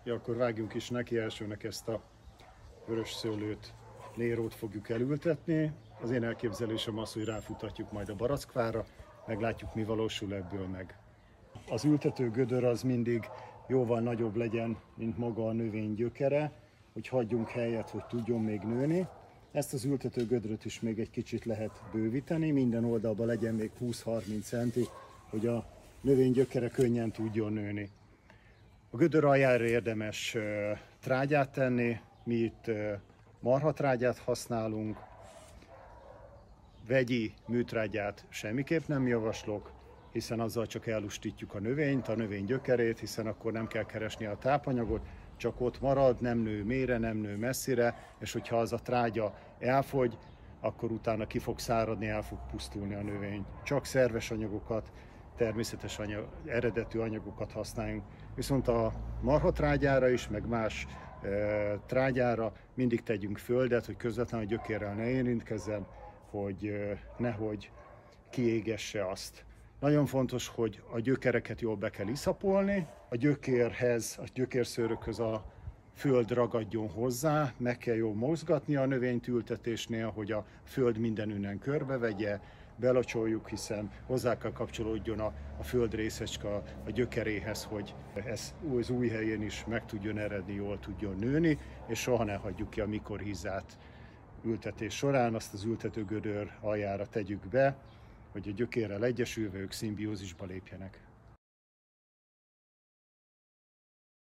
Ja, akkor vágjunk is neki. Elsőnek ezt a vörös szőlőt, lérót fogjuk elültetni. Az én elképzelésem az, hogy ráfutatjuk majd a barackfára, meglátjuk, mi valósul ebből meg. Az ültető gödör az mindig jóval nagyobb legyen, mint maga a növény gyökere, hogy hagyjunk helyet, hogy tudjon még nőni. Ezt az ültető gödröt is még egy kicsit lehet bővíteni, minden oldalban legyen még 20-30 centi, hogy a növény gyökere könnyen tudjon nőni. A gödör aljára érdemes trágyát tenni, mi itt marhatrágyát használunk, vegyi műtrágyát semmiképp nem javaslok, hiszen azzal csak ellustítjuk a növényt, a növény gyökerét, hiszen akkor nem kell keresni a tápanyagot, csak ott marad, nem nő mélyre, nem nő messzire, és hogyha az a trágya elfogy, akkor utána ki fog száradni, el fog pusztulni a növény. Csak szerves anyagokat, természetes eredetű anyagokat használjunk. Viszont a marhatrágyára is, meg más trágyára mindig tegyünk földet, hogy közvetlenül a gyökérrel ne érintkezzen, hogy nehogy kiégesse azt. Nagyon fontos, hogy a gyökereket jól be kell iszapolni, a gyökérhez, a gyökérszőrökhöz a föld ragadjon hozzá, meg kell jól mozgatni a növényt ültetésnél, hogy a föld mindenünnen körbevegye, belocsoljuk, hiszen hozzá kell kapcsolódjon a föld részecske a gyökeréhez, hogy ez az új helyén is meg tudjon eredni, jól tudjon nőni, és soha ne hagyjuk ki a mikorhizát ültetés során, azt az ültetőgödör aljára tegyük be, hogy a gyökérrel egyesülve ők szimbiózisba lépjenek.